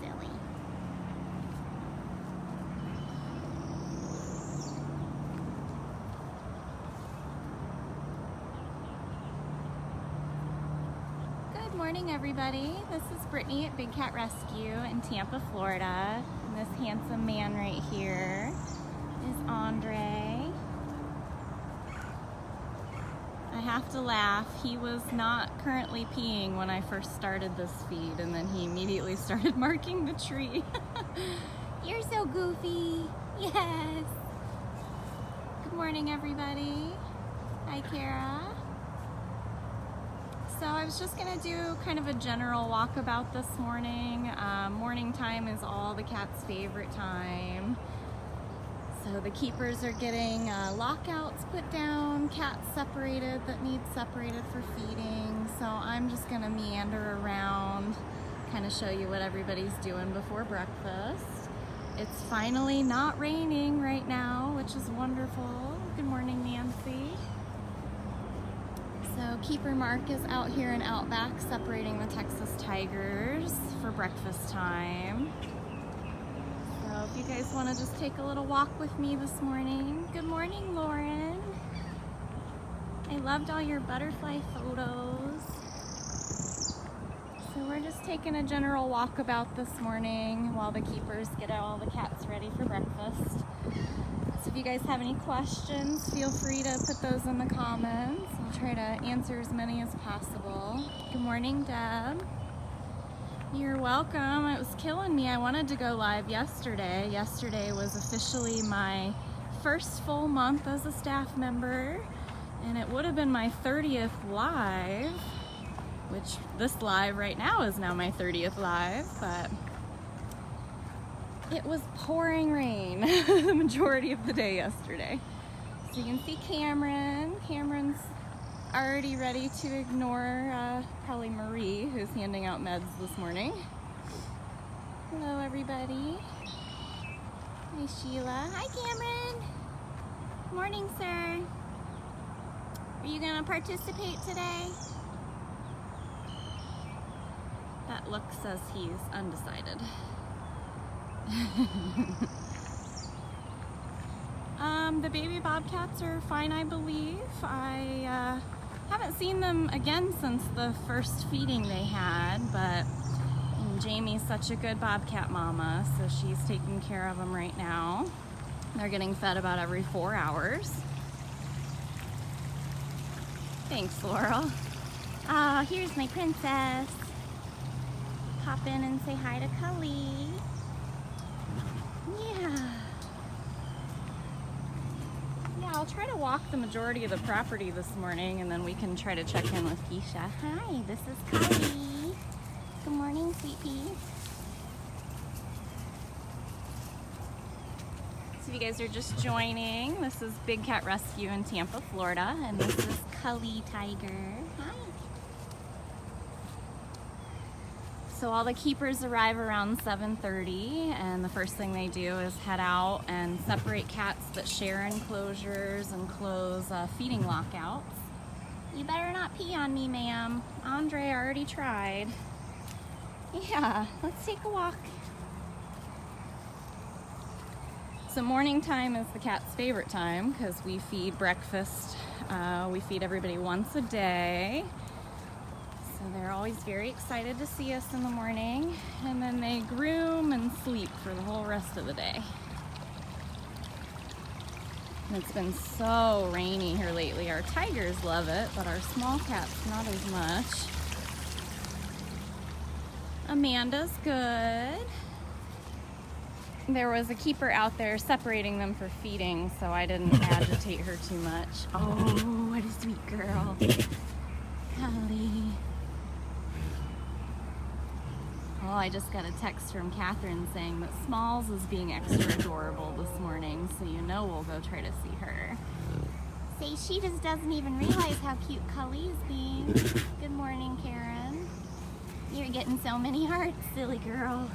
silly. Good morning, everybody. This is Brittany at Big Cat Rescue in Tampa, Florida. And this handsome man right here is Andre. I have to laugh. He was not currently peeing when I first started this feed, and then he immediately started marking the tree. You're so goofy. Yes. Good morning, everybody. Hi, Kara. So I was just gonna do kind of a general walkabout this morning. Morning time is all the cats' favorite time. So the keepers are getting lockouts put down, cats separated that need separated for feeding. So I'm just gonna meander around, kind of show you what everybody's doing before breakfast. It's finally not raining right now, which is wonderful. Good morning, Nancy. So Keeper Mark is out here in Outback separating the Texas tigers for breakfast time. So if you guys want to just take a little walk with me this morning. Good morning, Lauren. I loved all your butterfly photos. So we're just taking a general walkabout this morning while the keepers get all the cats ready for breakfast. So if you guys have any questions, feel free to put those in the comments. I'll try to answer as many as possible. Good morning, Deb. You're welcome. It was killing me. I wanted to go live yesterday. Yesterday was officially my first full month as a staff member, and it would have been my 30th live, which this live right now is now my 30th live, but it was pouring rain the majority of the day yesterday. So you can see Cameron. Cameron's already ready to ignore probably Marie, who's handing out meds this morning. Hello, everybody. Hi, Sheila. Hi, Cameron. Morning, sir. Are you gonna participate today? That look says he's undecided. The baby bobcats are fine, I believe. I haven't seen them again since the first feeding they had, but Jamie's such a good bobcat mama, so she's taking care of them right now. They're getting fed about every 4 hours. Thanks, Laurel. Oh, here's my princess. Pop in and say hi to Cully. Yeah, I'll try to walk the majority of the property this morning, and then we can try to check in with Keisha. Hi, this is Cully. Good morning, sweet pea. So if you guys are just joining, this is Big Cat Rescue in Tampa, Florida, and this is Cully Tiger. Hi. So all the keepers arrive around 7:30, and the first thing they do is head out and separate cats that share enclosures and close feeding lockouts. You better not pee on me, ma'am. Andre already tried. Yeah, let's take a walk. So morning time is the cat's favorite time because we feed breakfast. We feed everybody once a day. So they're always very excited to see us in the morning, and then they groom and sleep for the whole rest of the day. And it's been so rainy here lately. Our tigers love it, but our small cats not as much. Amanda's good. There was a keeper out there separating them for feeding, so I didn't agitate her too much. Oh, what a sweet girl. Holly. Oh, I just got a text from Catherine saying that Smalls is being extra adorable this morning, so you know we'll go try to see her. Say, she just doesn't even realize how cute Cully is being. Good morning, Karen. You're getting so many hearts, silly girl.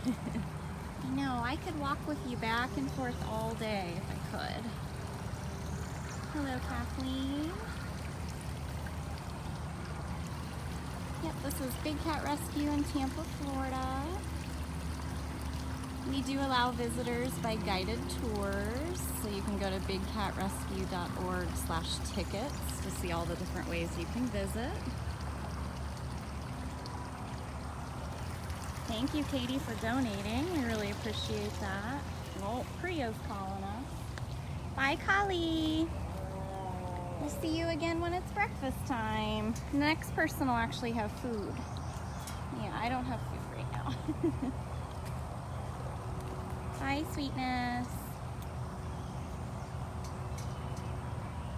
I know, I could walk with you back and forth all day if I could. Hello, Kathleen. Yep, This is Big Cat Rescue in Tampa, Florida. We do allow visitors by guided tours, so you can go to bigcatrescue.org/tickets to see all the different ways you can visit. Thank you, Katie, for donating. We really appreciate that. Oh, Priya's calling us. Bye, Kali. We'll see you again when it's breakfast time. The next person will actually have food. Yeah, I don't have food right now. Bye, sweetness.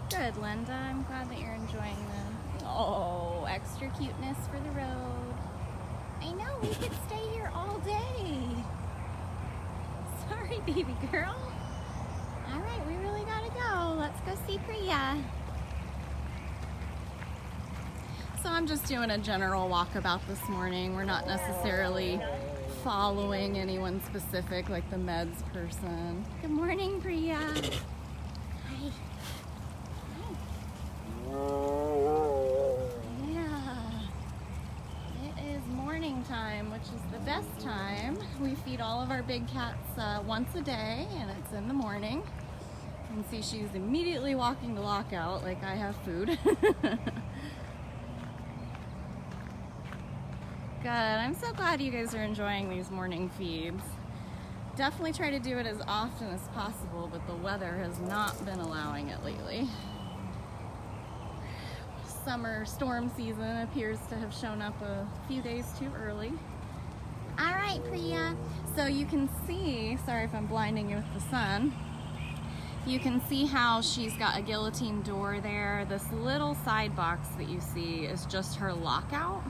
Good, Linda. I'm glad that you're enjoying them. Oh, extra cuteness for the road. I know, we could stay here all day. Sorry, baby girl. All right, we really gotta go. Let's go see Priya. So I'm just doing a general walkabout this morning. We're not necessarily following anyone specific like the meds person. Good morning, Priya. Hi. Time, which is the best time. We feed all of our big cats once a day, and it's in the morning. You can see she's immediately walking the lockout like I have food. Good. I'm so glad you guys are enjoying these morning feeds. Definitely try to do it as often as possible, but the weather has not been allowing it lately. Summer storm season appears to have shown up a few days too early. All right, Priya. So you can see, sorry if I'm blinding you with the sun, you can see how she's got a guillotine door there. This little side box that you see is just her lockout,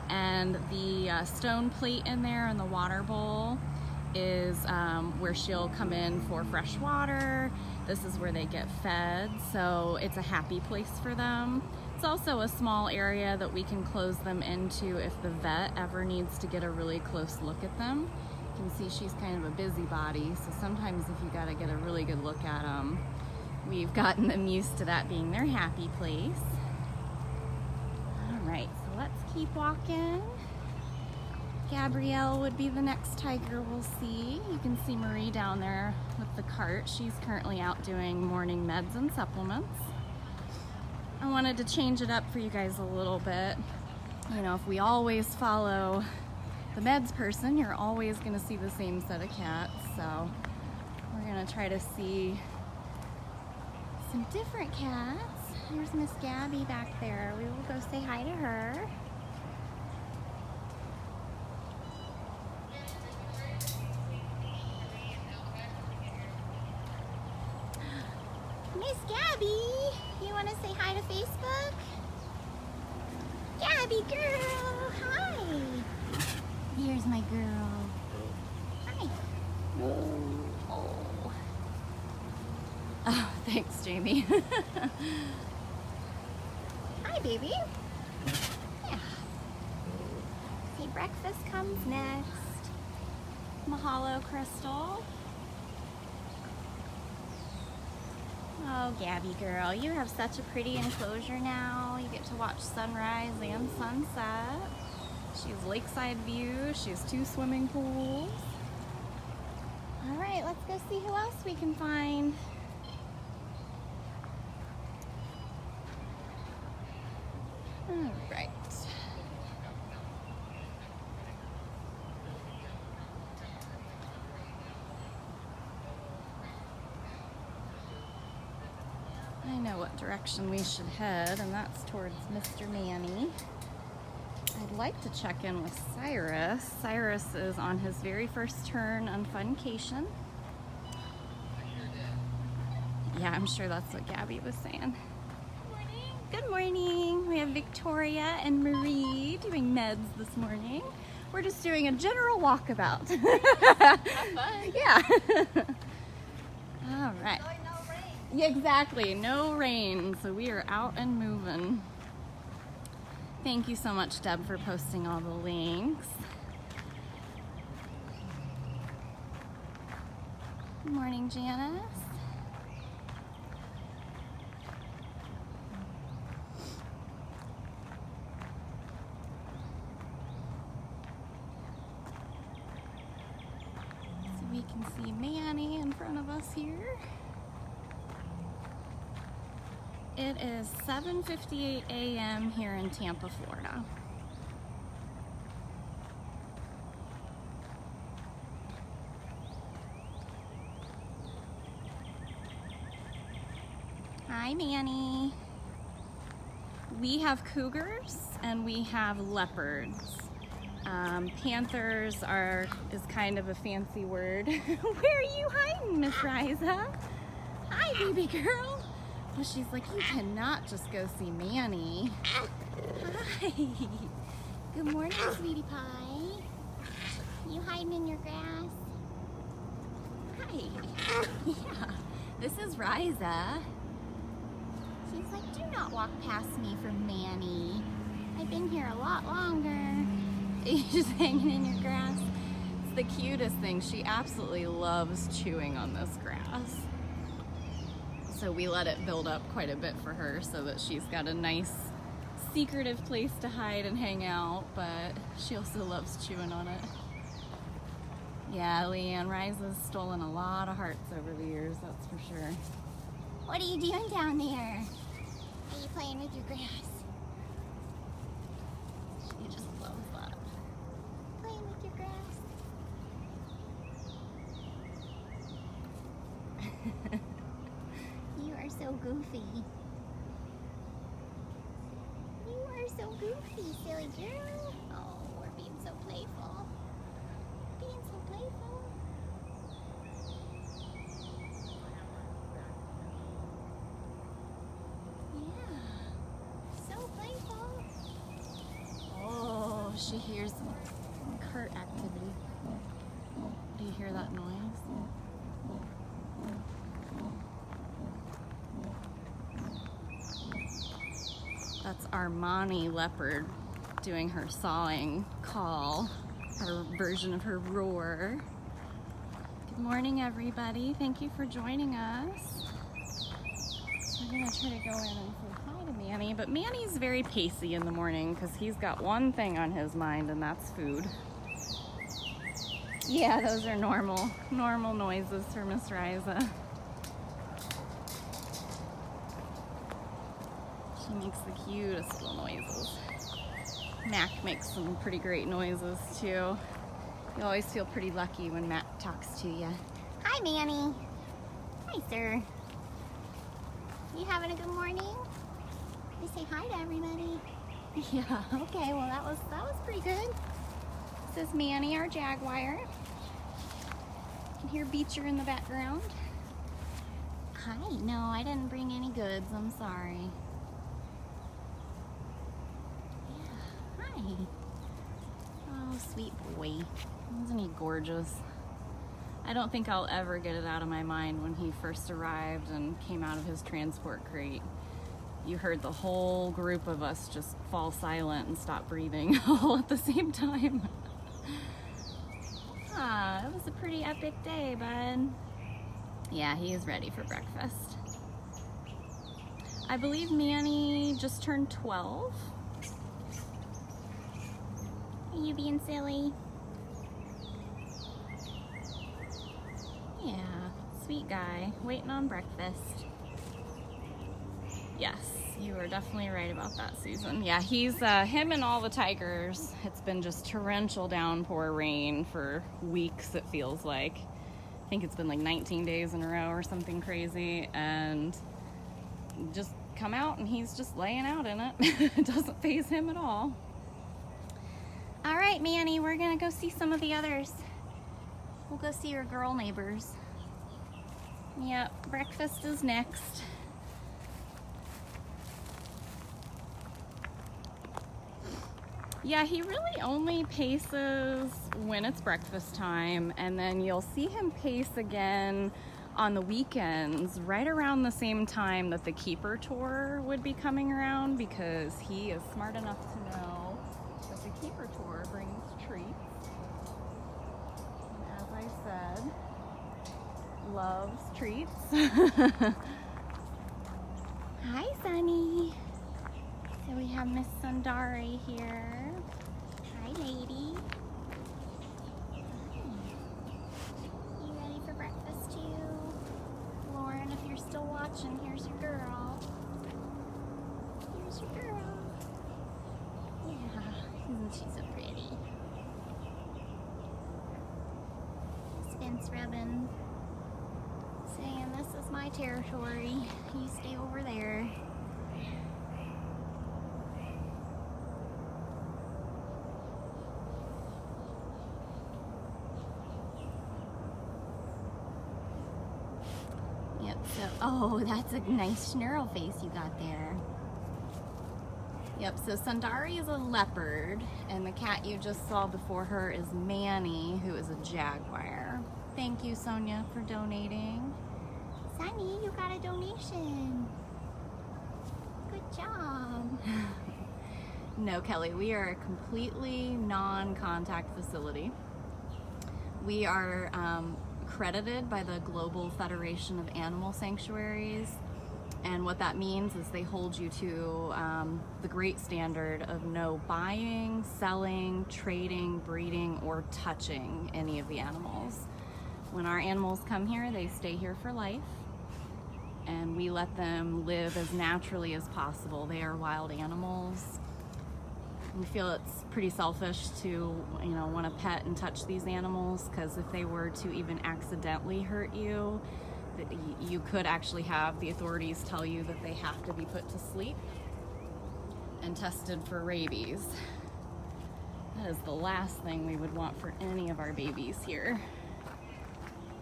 and the stone plate in there and the water bowl is where she'll come in for fresh water. This is where they get fed, so it's a happy place for them. It's also a small area that we can close them into if the vet ever needs to get a really close look at them. You can see she's kind of a busybody, so sometimes if you gotta get a really good look at them, we've gotten them used to that being their happy place. All right, so let's keep walking. Gabrielle would be the next tiger we'll see. You can see Marie down there with the cart. She's currently out doing morning meds and supplements. I wanted to change it up for you guys a little bit. You know, if we always follow the meds person, you're always gonna see the same set of cats. So we're gonna try to see some different cats. Here's Miss Gabby back there. We will go say hi to her. Miss Gabby, you want to say hi to Facebook? Gabby girl, hi. Here's my girl. Hi. Oh, thanks, Jamie. Hi, baby. Yeah. See, breakfast comes next. Mahalo, Crystal. Oh, Gabby girl, you have such a pretty enclosure now. You get to watch sunrise and sunset. She has lakeside view. She has 2 swimming pools. All right, let's go see who else we can find. All right. I know what direction we should head, and that's towards Mr. Manny. I'd like to check in with Cyrus. Cyrus is on his very first turn on Funcation. Yeah, I'm sure that's what Gabby was saying. Good morning. We have Victoria and Marie doing meds this morning. We're just doing a general walkabout. Have fun. Yeah. All right. Yeah, exactly. No rain, so we are out and moving. Thank you so much, Deb, for posting all the links. Good morning, Janice. is here. It is 7:58 a.m. here in Tampa, Florida. Hi, Manny. We have cougars and we have leopards. Panthers is kind of a fancy word. Where are you hiding, Miss Riza? Hi, baby girl. Well, she's like, you cannot just go see Manny. Hi. Good morning, sweetie pie. You hiding in your grass? Hi. Yeah. This is Riza. She's like, do not walk past me for Manny. I've been here a lot longer. You're just hanging in your grass. It's the cutest thing. She absolutely loves chewing on this grass. So we let it build up quite a bit for her so that she's got a nice secretive place to hide and hang out, but she also loves chewing on it. Yeah, Leanne, Riza's stolen a lot of hearts over the years, that's for sure. What are you doing down there? Are you playing with your grass? She just loves that. Playing with your grass. You are so goofy. You are so goofy, silly girl. Oh, we're being so playful. Being so playful. She hears some cart activity. Do you hear that noise? That's Armani leopard doing her sawing call, her version of her roar. Good morning, everybody. Thank you for joining us. We're gonna try to go in and say hi to Manny, but Manny's very pacey in the morning because he's got one thing on his mind, and that's food. Yeah, those are normal noises for Miss Riza. She makes the cutest little noises. Mac makes some pretty great noises too. You always feel pretty lucky when Mac talks to you. Hi, Manny. Hi, sir. You having a good morning? You say hi to everybody. Yeah, okay, well that was pretty good. This is Manny, our Jaguar. You can hear Beecher in the background. Hi, no, I didn't bring any goods, I'm sorry. Yeah, hi. Oh, sweet boy. Isn't he gorgeous? I don't think I'll ever get it out of my mind when he first arrived and came out of his transport crate. You heard the whole group of us just fall silent and stop breathing all at the same time. It was a pretty epic day, bud. Yeah, he is ready for breakfast. I believe Manny just turned 12. Are you being silly? Yeah, sweet guy, waiting on breakfast. Yes, you are definitely right about that, Susan. Yeah, he's, him and all the tigers, it's been just torrential downpour rain for weeks, it feels like. I think it's been like 19 days in a row or something crazy, and just come out and he's just laying out in it. It doesn't faze him at all. All right, Manny, we're gonna go see some of the others. We'll go see your girl neighbors. Yep, breakfast is next. Yeah, he really only paces when it's breakfast time, and then you'll see him pace again on the weekends right around the same time that the Keeper tour would be coming around, because he is smart enough to know that the Keeper tour brings treats. And as I said, loves treats. Hi, Sunny. So we have Miss Sundari here. Hi, lady. You ready for breakfast too? she's so pretty. Spence rubbing, saying this is my territory. You stay over there. Yep, so, oh, that's a nice schnurl face you got there. Yep, so Sundari is a leopard, and the cat you just saw before her is Manny, who is a jaguar. Thank you, Sonia, for donating. Sunny, you got a donation. Good job. No, Kelly, we are a completely non-contact facility. We are accredited by the Global Federation of Animal Sanctuaries, and what that means is they hold you to the great standard of no buying, selling, trading, breeding, or touching any of the animals. When our animals come here, they stay here for life, and we let them live as naturally as possible. They are wild animals. We feel it's pretty selfish to, want to pet and touch these animals, because if they were to even accidentally hurt you, you could actually have the authorities tell you that they have to be put to sleep and tested for rabies. That is the last thing we would want for any of our babies here.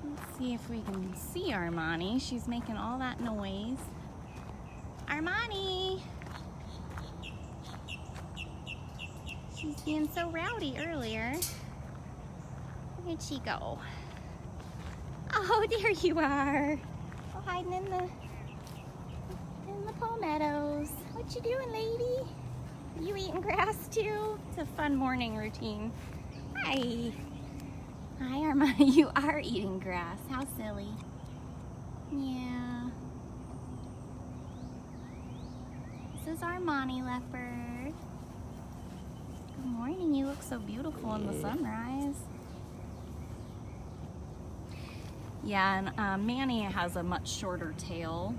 Let's see if we can see Armani. She's making all that noise. Armani! She's being so rowdy earlier. Where'd she go? Oh, there you are. Oh, hiding in the palmettos. What you doing, lady? Are you eating grass too? It's a fun morning routine. Hi. Hi, Armani. You are eating grass. How silly. Yeah. This is Armani leopard. Good morning. You look so beautiful in the sunrise. Yeah, and Manny has a much shorter tail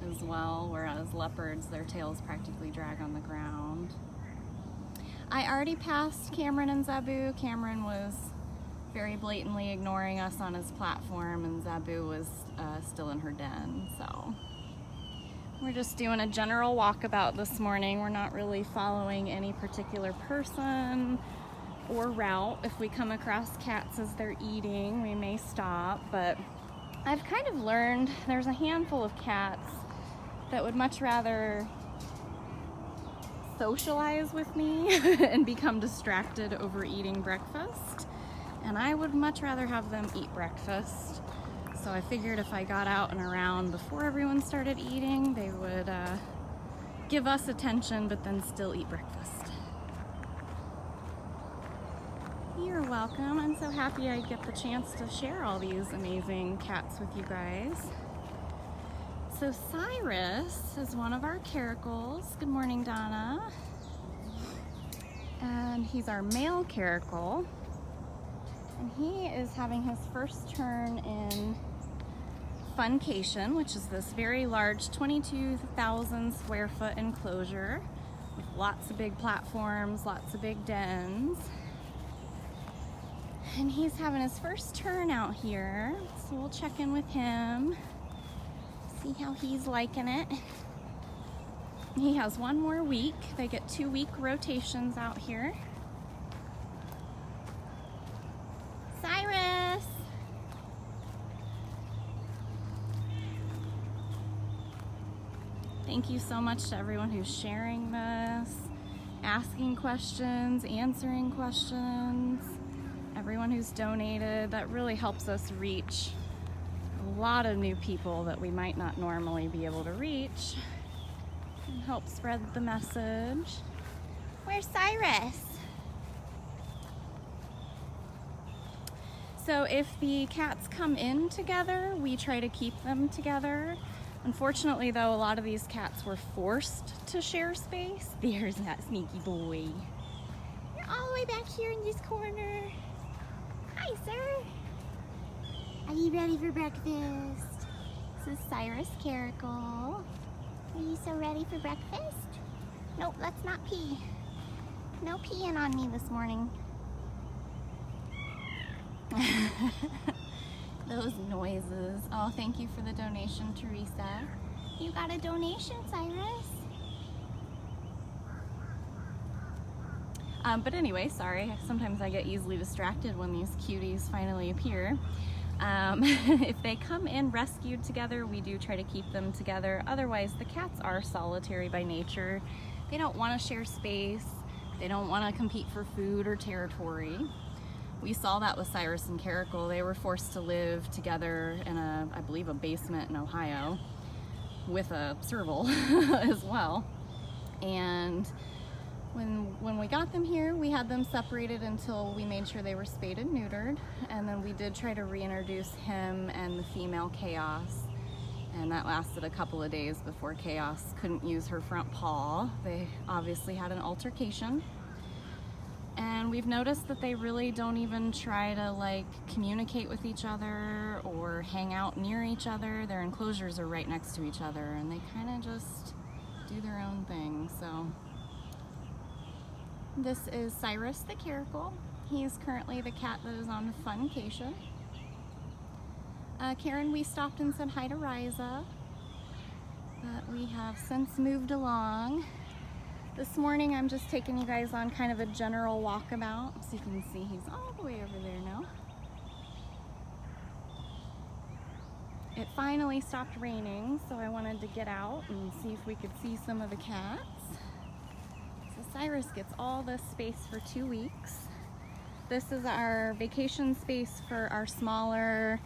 as well, whereas leopards, their tails practically drag on the ground. I already passed Cameron and Zabu. Cameron was very blatantly ignoring us on his platform, and Zabu was still in her den, so. We're just doing a general walkabout this morning. We're not really following any particular person or route. If we come across cats as they're eating, we may stop, but I've kind of learned there's a handful of cats that would much rather socialize with me and become distracted over eating breakfast, and I would much rather have them eat breakfast. So I figured if I got out and around before everyone started eating, they would give us attention but then still eat breakfast. You're welcome. I'm so happy I get the chance to share all these amazing cats with you guys. So Cyrus is one of our caracals. Good morning, Donna. And he's our male caracal. And he is having his first turn in Funcation, which is this very large 22,000 square foot enclosure with lots of big platforms, lots of big dens. And he's having his first turn out here, so we'll check in with him, see how he's liking it. He has one more week. They get 2-week rotations out here. Cyrus! Thank you so much to everyone who's sharing this, asking questions, answering questions. Everyone who's donated, that really helps us reach a lot of new people that we might not normally be able to reach, and help spread the message. Where's Cyrus? So if the cats come in together, we try to keep them together. Unfortunately though, a lot of these cats were forced to share space. There's that sneaky boy. You're all the way back here in this corner. Hi, sir. Are you ready for breakfast? This is Cyrus Caracal. Are you so ready for breakfast? Nope, let's not pee. No peeing on me this morning. Those noises. Oh, thank you for the donation, Teresa. You got a donation, Cyrus. But anyway, sorry, sometimes I get easily distracted when these cuties finally appear. If they come in rescued together, we do try to keep them together. Otherwise, the cats are solitary by nature. They don't want to share space. They don't want to compete for food or territory. We saw that with Cyrus and Caracal. They were forced to live together in I believe a basement in Ohio with a serval as well. And when we got them here, we had them separated until we made sure they were spayed and neutered. And then we did try to reintroduce him and the female Chaos. And that lasted a couple of days before Chaos couldn't use her front paw. They obviously had an altercation. And we've noticed that they really don't even try to like communicate with each other or hang out near each other. Their enclosures are right next to each other and they kind of just do their own thing. So this is Cyrus the Caracal. He is currently the cat that is on funcation. Karen, we stopped and said hi to Riza, but we have since moved along. This morning I'm just taking you guys on kind of a general walkabout. So you can see he's all the way over there now. It finally stopped raining, so I wanted to get out and see if we could see some of the cats. So Cyrus gets all this space for 2 weeks. This is our vacation space for our smaller,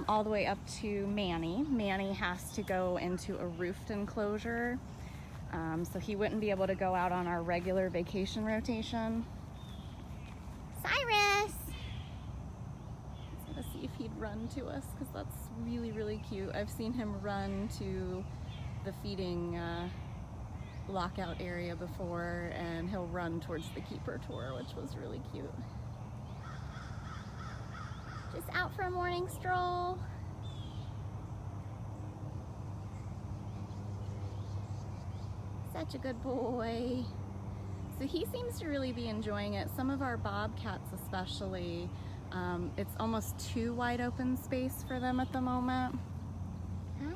all the way up to Manny. Manny has to go into a roofed enclosure. So he wouldn't be able to go out on our regular vacation rotation. Cyrus! Let's see if he'd run to us, because that's really, really cute. I've seen him run to the feeding lockout area before, and he'll run towards the Keeper tour, which was really cute. Just out for a morning stroll. Such a good boy. So he seems to really be enjoying it. Some of our bobcats especially, it's almost too wide open space for them at the moment. Hi.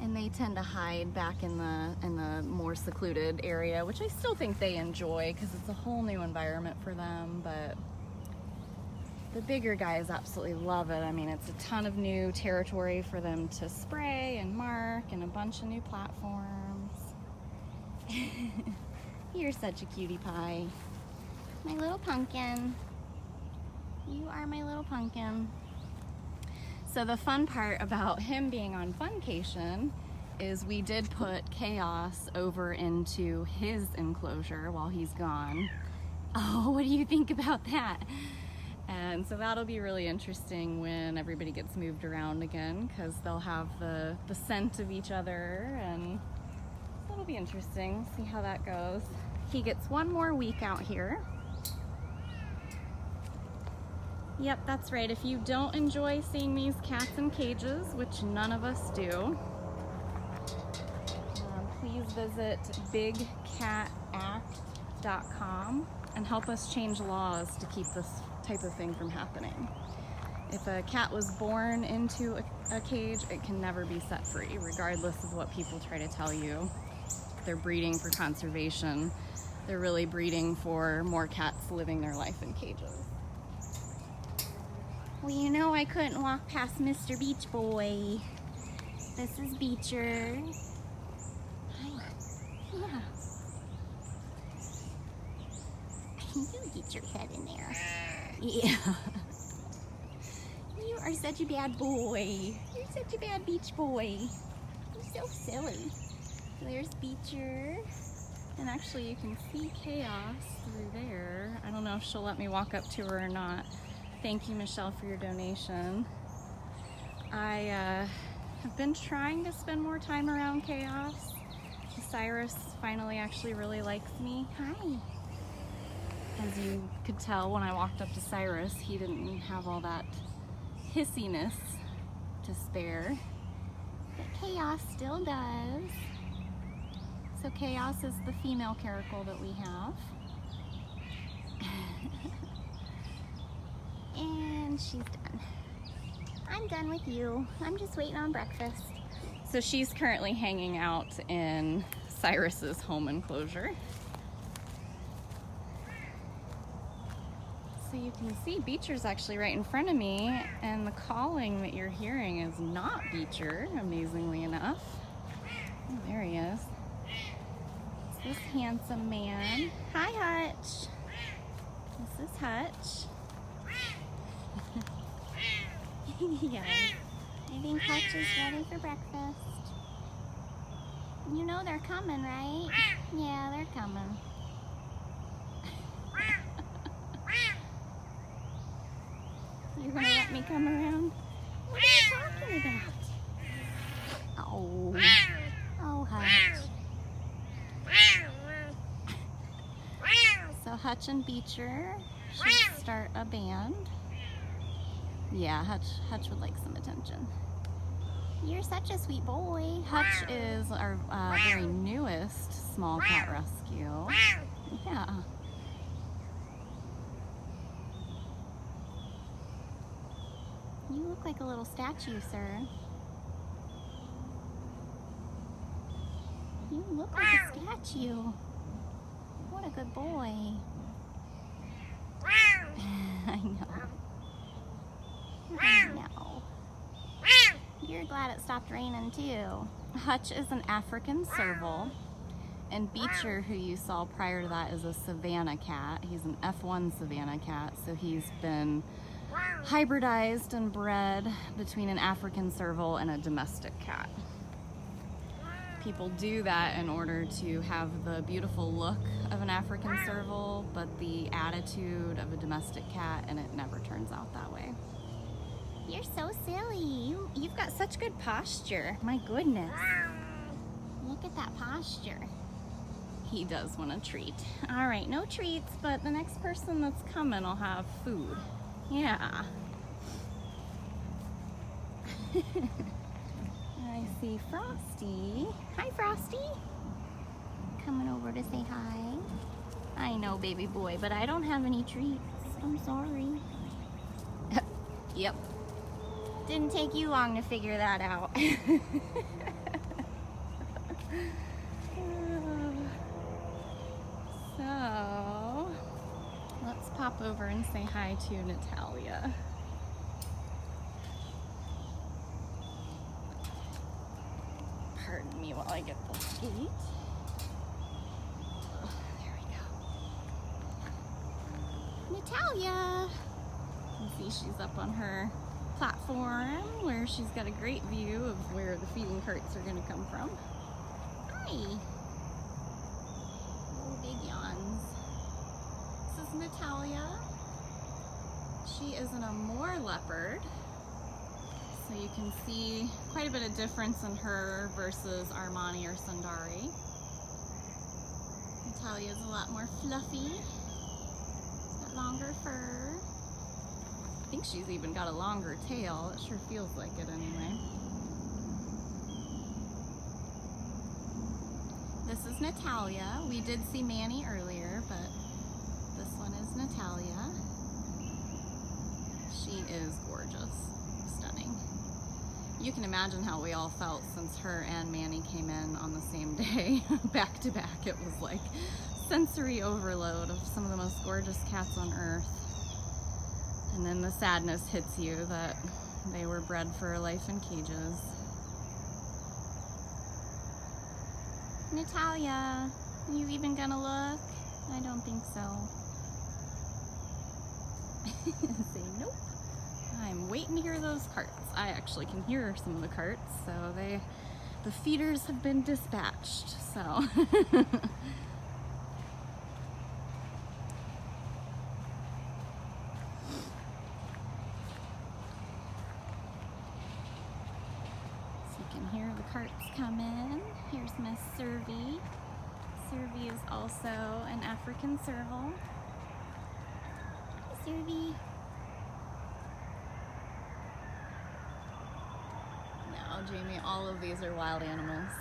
And they tend to hide back in the more secluded area, which I still think they enjoy because it's a whole new environment for them. But the bigger guys absolutely love it. I mean, it's a ton of new territory for them to spray and mark and a bunch of new platforms. You're such a cutie pie. My little pumpkin. You are my little pumpkin. So the fun part about him being on funcation is we did put Chaos over into his enclosure while he's gone. Oh, what do you think about that? And so that'll be really interesting when everybody gets moved around again, because they'll have the scent of each other, and it'll be interesting, see how that goes. He gets 1 more week out here. Yep, that's right. If you don't enjoy seeing these cats in cages, which none of us do, please visit bigcatact.com and help us change laws to keep this type of thing from happening. If a cat was born into a cage, it can never be set free, regardless of what people try to tell you. They're breeding for conservation. They're really breeding for more cats living their life in cages. Well, you know I couldn't walk past Mr. Beach Boy. This is Beecher. Hi. Yeah. You get your head in there. Yeah. You are such a bad boy. You're such a bad beach boy. You're so silly. So there's Beecher. And actually you can see Chaos through there. I don't know if she'll let me walk up to her or not. Thank you, Michelle, for your donation. I have been trying to spend more time around Chaos. Cyrus finally actually really likes me. Hi. As you could tell when I walked up to Cyrus, he didn't have all that hissiness to spare. But Chaos still does. So Chaos is the female caracal that we have. And she's done. I'm done with you. I'm just waiting on breakfast. So she's currently hanging out in Cyrus's home enclosure. So you can see Beecher's actually right in front of me, and the calling that you're hearing is not Beecher, amazingly enough. Oh, there he is. It's this handsome man. Hi, Hutch. This is Hutch. Yeah. I think Hutch is ready for breakfast. You know they're coming, right? Yeah, they're coming. You're gonna let me come around? What are you talking about? Oh. Oh, Hutch. So Hutch and Beecher should start a band. Yeah, Hutch would like some attention. You're such a sweet boy. Hutch is our very newest small cat rescue. Yeah. You look like a little statue, sir. You look like a statue. What a good boy. I know. I know. You're glad it stopped raining too. Hutch is an African serval, and Beecher, who you saw prior to that, is a Savannah cat. He's an F1 Savannah cat, so he's been hybridized and bred between an African serval and a domestic cat. People do that in order to have the beautiful look of an African serval, but the attitude of a domestic cat, and it never turns out that way. You're so silly. You've got such good posture. My goodness. Look at that posture. He does want a treat. All right, no treats, but the next person that's coming will have food. Yeah. I see Frosty. Hi, Frosty. Coming over to say hi. I know, baby boy, but I don't have any treats. I'm sorry. Yep. Didn't take you long to figure that out. So, let's pop over and say hi to Natalia. Pardon me while I get the gate. Oh, there we go. Natalia! You can see she's up on her platform where she's got a great view of where the feeding carts are going to come from. Hi. Oh, big yawns. This is Natalia. She is an Amur leopard. So you can see quite a bit of difference in her versus Armani or Sundari. Natalia is a lot more fluffy. Got longer fur. I think she's even got a longer tail. It sure feels like it anyway. This is Natalia. We did see Manny earlier, but this one is Natalia. She is gorgeous, stunning. You can imagine how we all felt since her and Manny came in on the same day, back to back. It was like sensory overload of some of the most gorgeous cats on earth. And then the sadness hits you that they were bred for life in cages. Natalia, are you even gonna look? I don't think so. Say nope. I'm waiting to hear those carts. I actually can hear some of the carts, so the feeders have been dispatched, so. Hear the carts come in. Here's Miss Servy. Servy is also an African serval. Hi, Servy. No, Jamie, all of these are wild animals.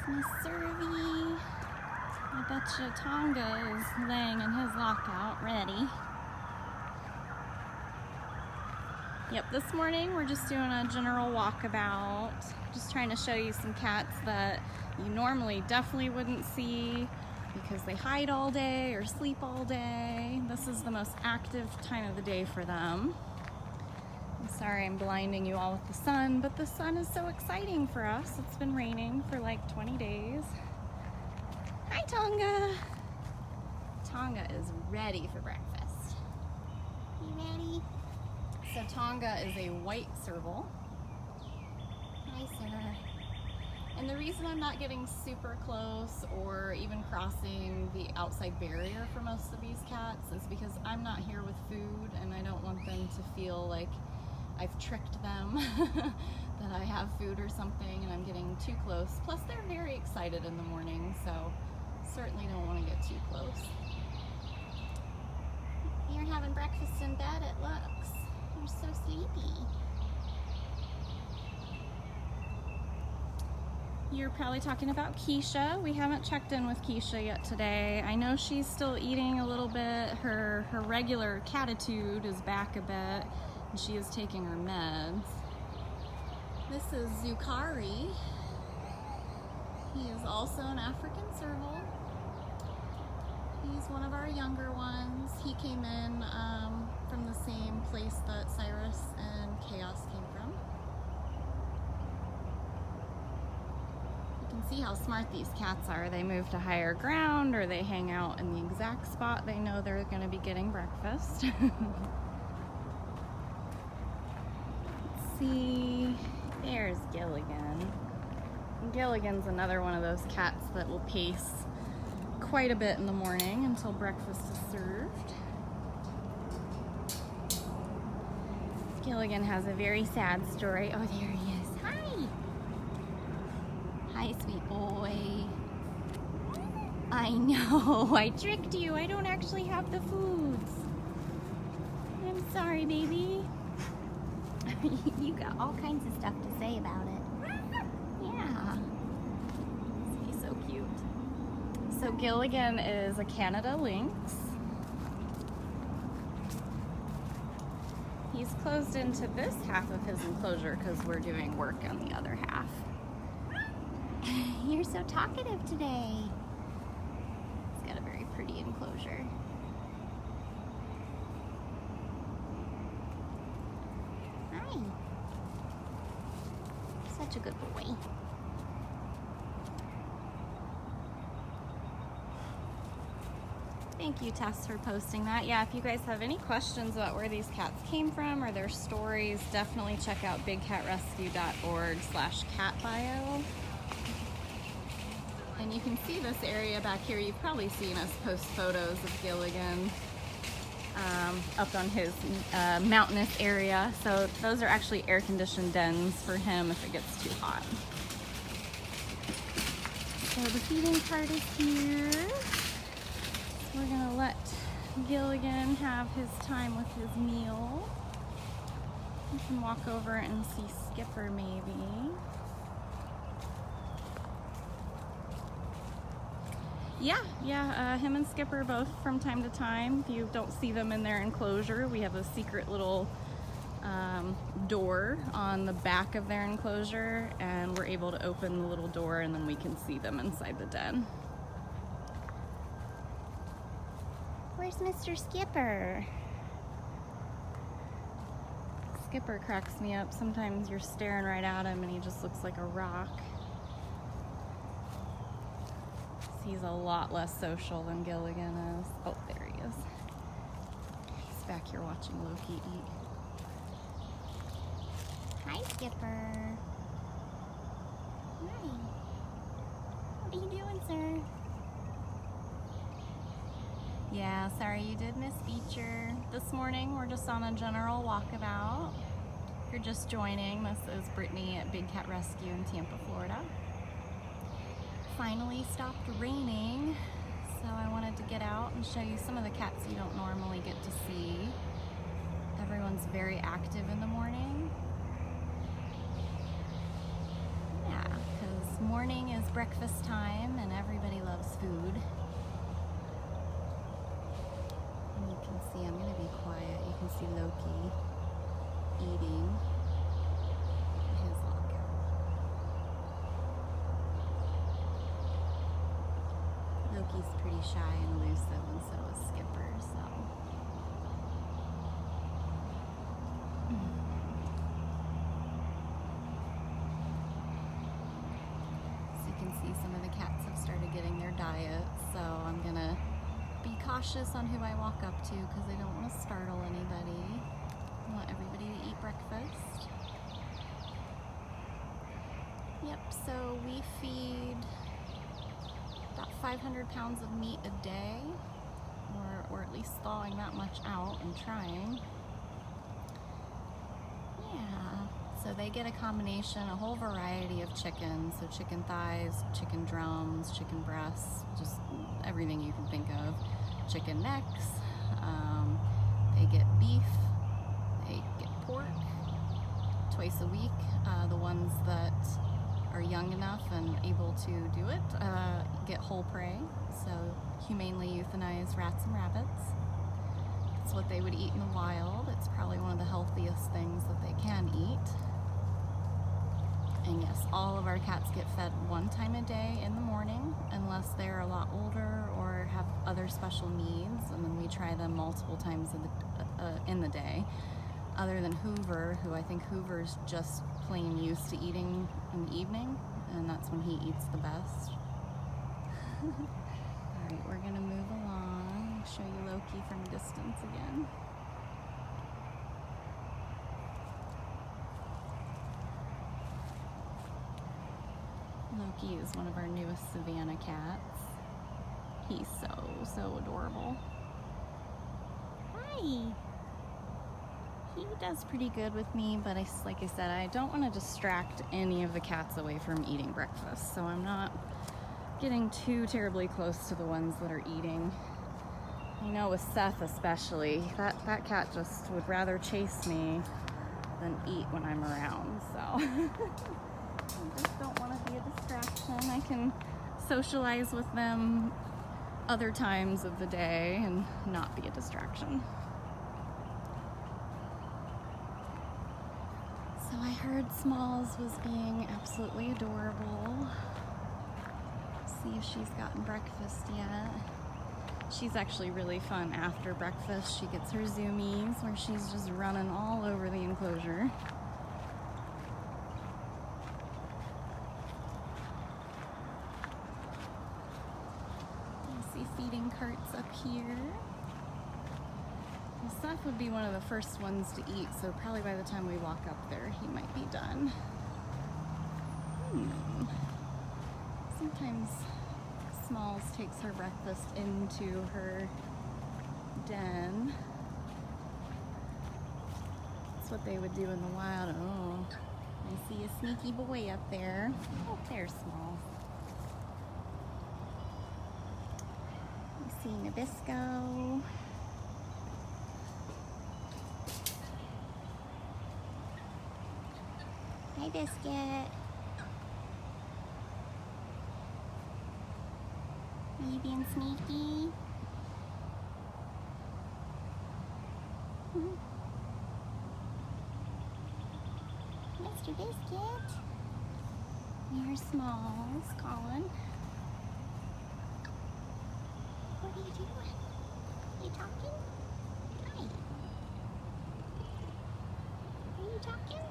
Miss Survey. I bet you Tonga is laying in his lockout, ready. Yep, this morning we're just doing a general walkabout. Just trying to show you some cats that you normally definitely wouldn't see because they hide all day or sleep all day. This is the most active time of the day for them. I'm sorry I'm blinding you all with the sun, but the sun is so exciting for us. It's been raining for like 20 days. Hi, Tonga. Tonga is ready for breakfast. You ready? So Tonga is a white serval. Hi, sir. And the reason I'm not getting super close or even crossing the outside barrier for most of these cats is because I'm not here with food and I don't want them to feel like I've tricked them that I have food or something and I'm getting too close. Plus they're very excited in the morning, so certainly don't want to get too close. You're having breakfast in bed, it looks. You're so sleepy. You're probably talking about Keisha. We haven't checked in with Keisha yet today. I know she's still eating a little bit. Her regular catitude is back a bit, and she is taking her meds. This is Zukari. He is also an African serval. He's one of our younger ones. He came in from the same place that Cyrus and Chaos came from. You can see how smart these cats are. They move to higher ground or they hang out in the exact spot they know they're going to be getting breakfast. Let's see. There's Gilligan. Gilligan's another one of those cats that will pace quite a bit in the morning until breakfast is served. Gilligan has a very sad story. Oh, there he is. Hi! Hi, sweet boy. I know, I tricked you. I don't actually have the foods. I'm sorry, baby. You got all kinds of stuff to say about it. Yeah. He's so cute. So Gilligan is a Canada lynx. He's closed into this half of his enclosure because we're doing work on the other half. You're so talkative today. He's got a very pretty enclosure. Hi. Such a good boy. Thank you, Tess, for posting that. Yeah, if you guys have any questions about where these cats came from or their stories, definitely check out bigcatrescue.org/catbio. And you can see this area back here. You've probably seen us post photos of Gilligan up on his mountainous area. So those are actually air-conditioned dens for him if it gets too hot. So the feeding cart is here. We're gonna let Gilligan have his time with his meal. You can walk over and see Skipper maybe. Yeah, him and Skipper both from time to time. If you don't see them in their enclosure, we have a secret little door on the back of their enclosure and we're able to open the little door and then we can see them inside the den. Where's Mr. Skipper? Skipper cracks me up. Sometimes you're staring right at him and he just looks like a rock. He's a lot less social than Gilligan is. Oh, there he is. He's back here watching Loki eat. Hi, Skipper. Hi. What are you doing, sir? Yeah, sorry you did miss feature. This morning we're just on a general walkabout. If you're just joining, this is Brittany at Big Cat Rescue in Tampa, Florida. Finally stopped raining, so I wanted to get out and show you some of the cats you don't normally get to see. Everyone's very active in the morning. Yeah, because morning is breakfast time and everybody loves food. And you can see, I'm going to be quiet, you can see Loki eating his lockout. Loki's pretty shy and elusive, and so is Skipper, so. So you can see some of the cats have started getting their diet, so I'm gonna be cautious on who I walk up to because I don't want to startle anybody. I want everybody to eat breakfast. Yep, so we feed about 500 pounds of meat a day, or at least thawing that much out and trying. Yeah, so they get a combination, a whole variety of chicken. So chicken thighs, chicken drums, chicken breasts, just everything you can think of. Chicken necks, they get beef, they get pork twice a week. The ones that are young enough and able to do it get whole prey, so humanely euthanized rats and rabbits. It's what they would eat in the wild. It's probably one of the healthiest things that they can eat. And yes, all of our cats get fed one time a day in the morning, unless they're a lot older or have other special needs, and then we try them multiple times in the day. Other than Hoover, who I think Hoover's just plain used to eating in the evening, and that's when he eats the best. Alright, we're gonna move along, show you Loki from a distance again. Loki is one of our newest Savannah cats. He's so adorable. Hi! He does pretty good with me, but like I said, I don't want to distract any of the cats away from eating breakfast, so I'm not getting too terribly close to the ones that are eating. I know with Seth especially, that cat just would rather chase me than eat when I'm around, so I just don't want to be a distraction. I can socialize with them other times of the day and not be a distraction. So I heard Smalls was being absolutely adorable. See if she's gotten breakfast yet. She's actually really fun after breakfast. She gets her zoomies where she's just running all over the enclosure. You see feeding carts up here. Well, Seth would be one of the first ones to eat, so probably by the time we walk up there, he might be done. Sometimes Smalls takes her breakfast into her den. That's what they would do in the wild. Oh, I see a sneaky boy up there. Oh, there's Smalls. You see Nabisco. Hi, Biscuit. Are you being sneaky? Mr. Biscuit. Here's Smalls calling. What are you doing? You talking? Hi. Are you talking?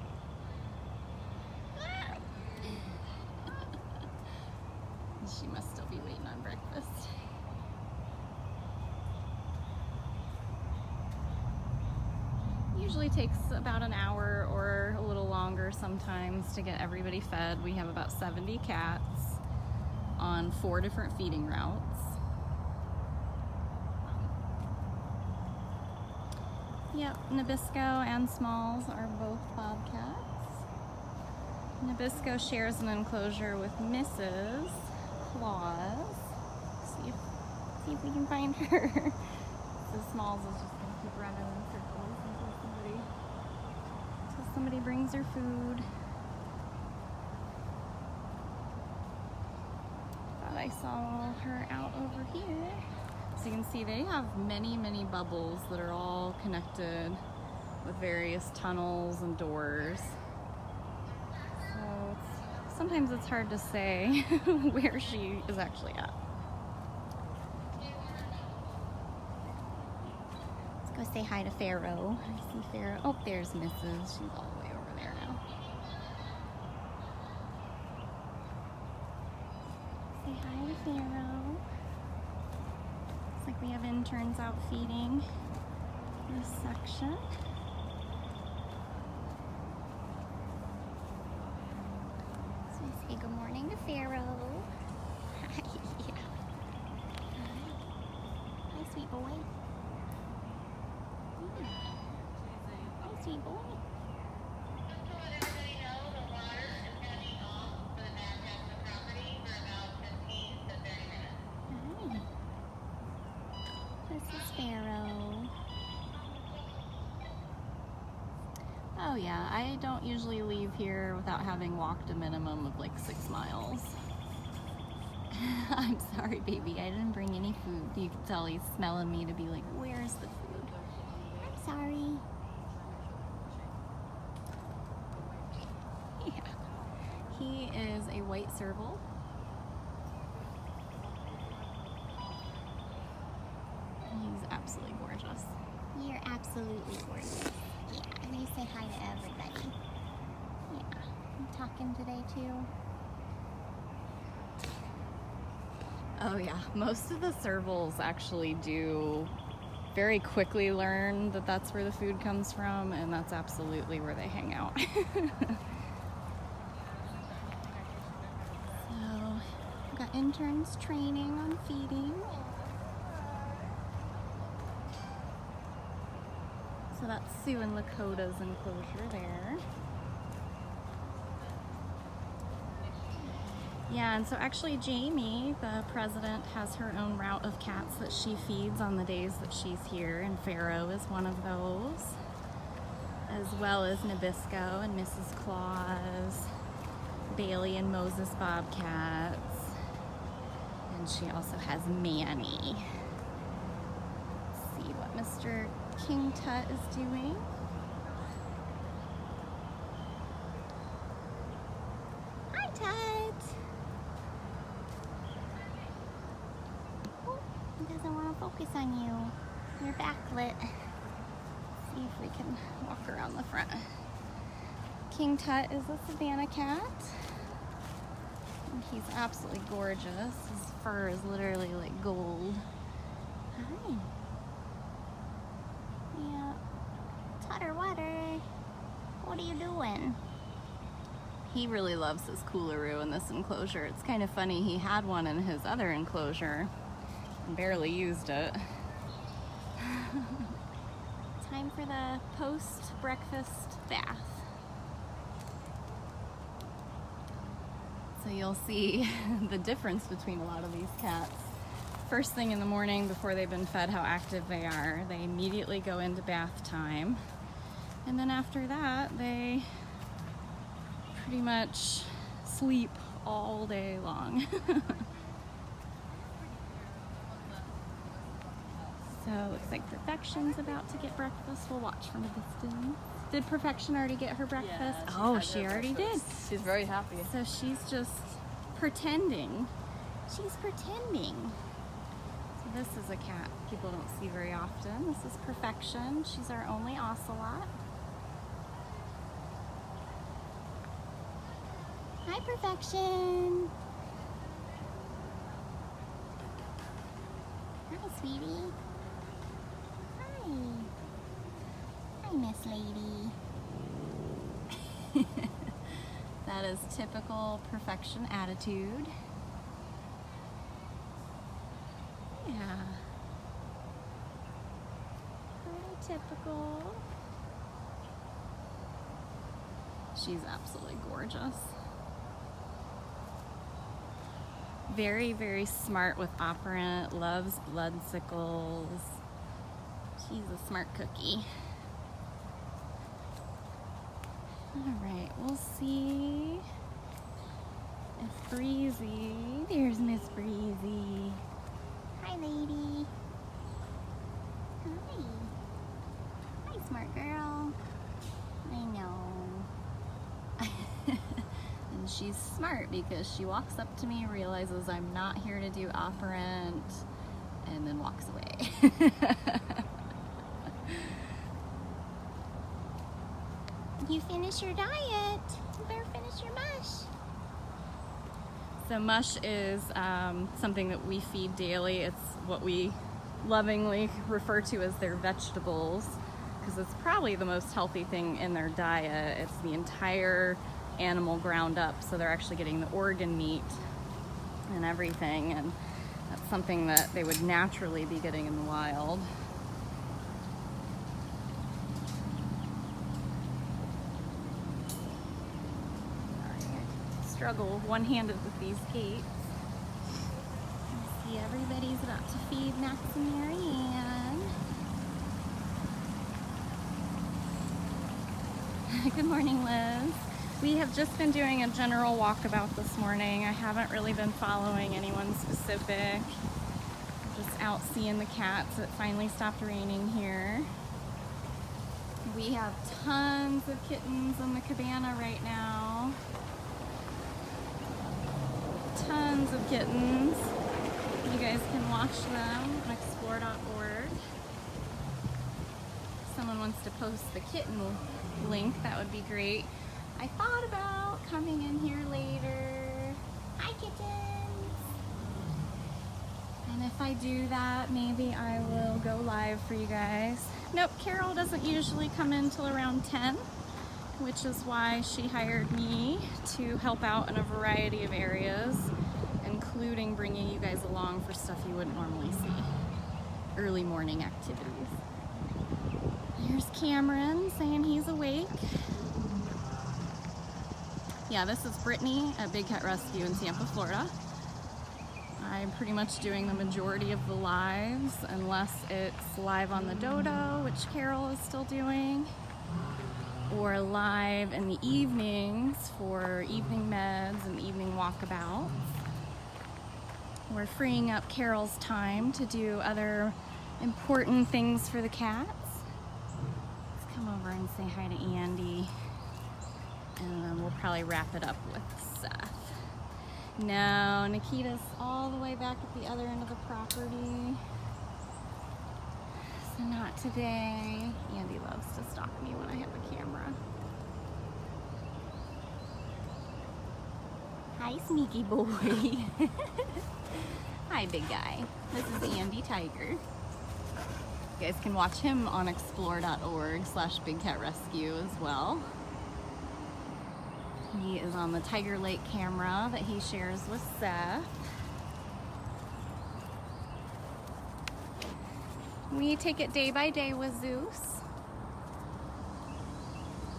She must still be waiting on breakfast. Usually takes about an hour or a little longer sometimes to get everybody fed. We have about 70 cats on 4 different feeding routes. Yep, Nabisco and Smalls are both bobcats. Nabisco shares an enclosure with Mrs. Claus. See if we can find her. So Smalls is just gonna keep running in circles until somebody brings her food. thought I saw her out over here. So you can see they have many, many bubbles that are all connected with various tunnels and doors. So sometimes it's hard to say where she is actually at. Let's go say hi to Pharaoh. I see Pharaoh. Oh, there's Mrs. She's all the way over there now. Say hi to Pharaoh. Looks like we have interns out feeding this section. So I say good morning to Pharaoh. Hi. Hi, sweet boy. Hi, sweet boy. This is Pharaoh. Oh yeah, I don't usually leave here without having walked a minimum of like 6 miles. I'm sorry, baby. I didn't bring any food. You can tell he's smelling me to be like, where's the food? I'm sorry. Yeah. He is a white serval. He's absolutely gorgeous. You're absolutely gorgeous. Yeah, and you say hi to everybody. Yeah, I'm talking today too. Oh yeah, most of the servals actually do very quickly learn that that's where the food comes from, and that's absolutely where they hang out. So, we've got interns training on feeding. So that's Sue and Lakota's enclosure there. Yeah, and so actually Jamie, the president, has her own route of cats that she feeds on the days that she's here, and Pharaoh is one of those, as well as Nabisco and Mrs. Claus, Bailey and Moses bobcats, and she also has Manny. Let's see what Mr. King Tut is doing. Hi, Tut. Oh, he doesn't want to focus on you. You're backlit. See if we can walk around the front. King Tut is a Savannah cat. And he's absolutely gorgeous. His fur is literally like gold. Hi. Yeah. Tutter Water. What are you doing? He really loves his coolaroo in this enclosure. It's kind of funny, he had one in his other enclosure and barely used it. Time for the post-breakfast bath. So you'll see the difference between a lot of these cats. First thing in the morning before they've been fed, how active they are. They immediately go into bath time. And then after that, they pretty much sleep all day long. So it looks like Perfection's about to get breakfast. We'll watch from a distance. Did Perfection already get her breakfast? Yeah, oh, she already did. She's very happy. So she's just pretending. She's pretending. So this is a cat people don't see very often. This is Perfection. She's our only ocelot. Hi, Perfection. Hi, sweetie. Hi. Hi, Miss Lady. That is typical Perfection attitude. Yeah. Pretty typical. She's absolutely gorgeous. Very, very smart with operant, loves blood sickles. She's a smart cookie. All right, we'll see Miss Breezy. There's Miss Breezy. Hi, lady. Hi. Hi, smart girl. I know. And she's smart because she walks up to me, realizes I'm not here to do operant, and then walks away. You finish your diet. You better finish your mush. So mush is something that we feed daily. It's what we lovingly refer to as their vegetables, because it's probably the most healthy thing in their diet. It's the entire animal ground up, so they're actually getting the organ meat and everything, and that's something that they would naturally be getting in the wild. Struggle one-handed with these gates. See, everybody's about to feed Max and Marianne. Good morning, Liz. We have just been doing a general walkabout this morning. I haven't really been following anyone specific. I'm just out seeing the cats. It finally stopped raining here. We have tons of kittens in the cabana right now. Tons of kittens. You guys can watch them on explore.org. If someone wants to post the kitten link, that would be great. I thought about coming in here later. Hi, kittens. And if I do that, maybe I will go live for you guys. Nope, Carol doesn't usually come in till around 10. Which is why she hired me to help out in a variety of areas, including bringing you guys along for stuff you wouldn't normally see. Early morning activities. Here's Cameron saying he's awake. Yeah, this is Brittany at Big Cat Rescue in Tampa, Florida. I'm pretty much doing the majority of the lives, unless it's live on the dodo, which Carol is still doing, or live in the evenings for evening meds and evening walkabouts. We're freeing up Carol's time to do other important things for the cats. Let's come over and say hi to Andy, and then we'll probably wrap it up with Seth. No, Nikita's all the way back at the other end of the property. So not today. Andy loves to stalk me when I have a camera. Hi, sneaky boy. Hi, big guy. This is Andy Tiger. You guys can watch him on explore.org/bigcatrescue as well. He is on the Tiger Lake camera that he shares with Seth. We take it day by day with Zeus.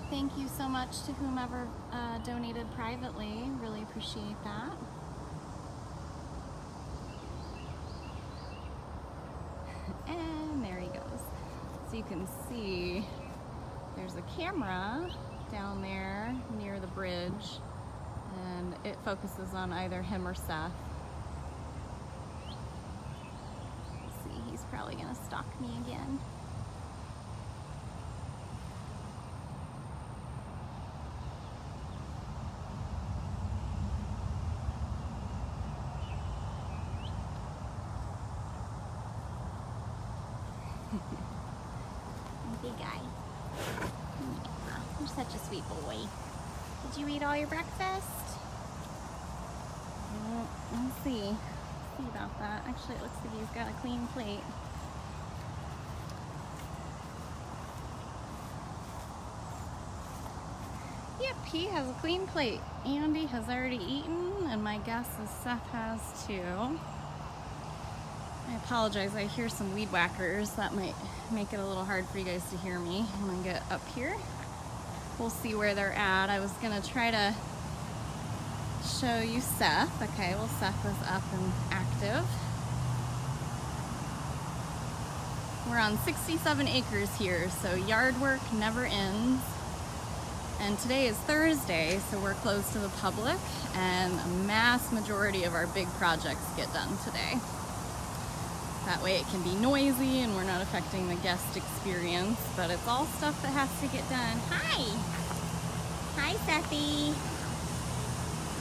Thank you so much to whomever donated privately. Really appreciate that. And there he goes. So you can see there's a camera down there near the bridge, and it focuses on either him or Seth. He's probably gonna stalk me again. Big guy. You're such a sweet boy. Did you eat all your breakfast? Let's see about that. Actually, it looks like he's got a clean plate. Yep, he has a clean plate. Andy has already eaten, and my guess is Seth has too. I apologize, I hear some weed whackers. That might make it a little hard for you guys to hear me when I get up here. We'll see where they're at. I was gonna try to show you Seth. Okay, well, Seth is up and active. We're on 67 acres here, so yard work never ends. And today is Thursday, so we're closed to the public, and a mass majority of our big projects get done today. That way it can be noisy and we're not affecting the guest experience, but it's all stuff that has to get done. Hi! Hi, Steffi.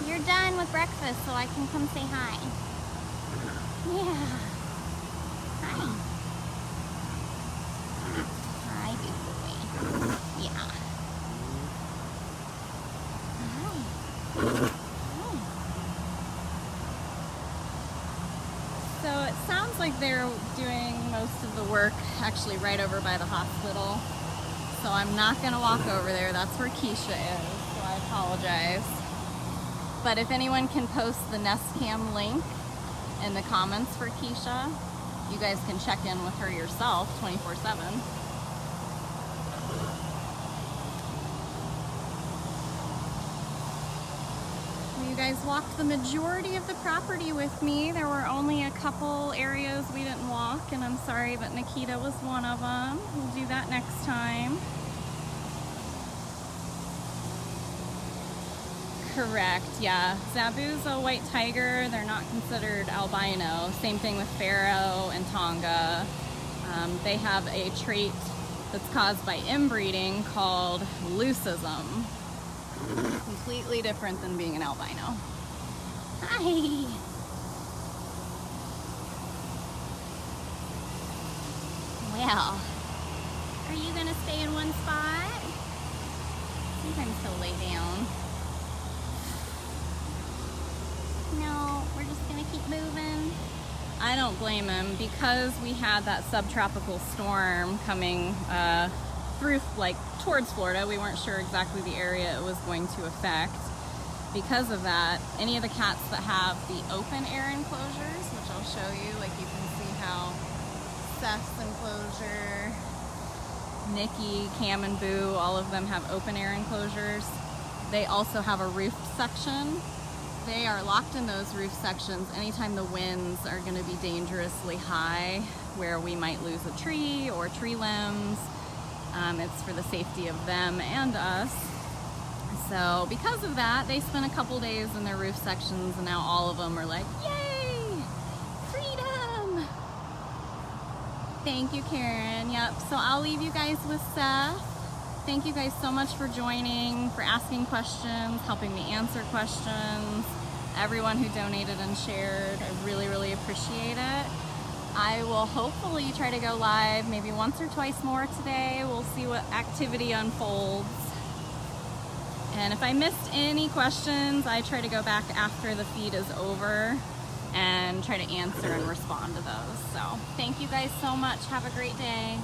You're done with breakfast, so I can come say hi. Yeah. Hi. Hi, big boy. Yeah. Hi. So it sounds like they're doing most of the work actually right over by the hospital. So I'm not going to walk over there. That's where Keisha is, so I apologize. But if anyone can post the Nest Cam link in the comments for Keisha, you guys can check in with her yourself 24/7. You guys walked the majority of the property with me. There were only a couple areas we didn't walk, and I'm sorry, but Nikita was one of them. We'll do that next time. Correct, yeah. Zabu's a white tiger. They're not considered albino. Same thing with Pharaoh and Tonga. They have a trait that's caused by inbreeding called leucism. Completely different than being an albino. Hi! Well, are you gonna stay in one spot? Sometimes he'll lay down. No, we're just gonna keep moving. I don't blame him, because we had that subtropical storm coming through, like, towards Florida. We weren't sure exactly the area it was going to affect. Because of that, any of the cats that have the open air enclosures, which I'll show you, like you can see how Seth's enclosure, Nikki, Cam, and Boo, all of them have open air enclosures. They also have a roofed section. They are locked in those roof sections anytime the winds are going to be dangerously high, where we might lose a tree or tree limbs. It's for the safety of them and us. So because of that, they spent a couple days in their roof sections, and now all of them are like, yay, freedom. Thank you, Karen. Yep, so I'll leave you guys with Seth. Thank you guys so much for joining, for asking questions, helping me answer questions. Everyone who donated and shared, I really, really appreciate it. I will hopefully try to go live maybe once or twice more today. We'll see what activity unfolds. And if I missed any questions, I try to go back after the feed is over and try to answer and respond to those. So thank you guys so much. Have a great day.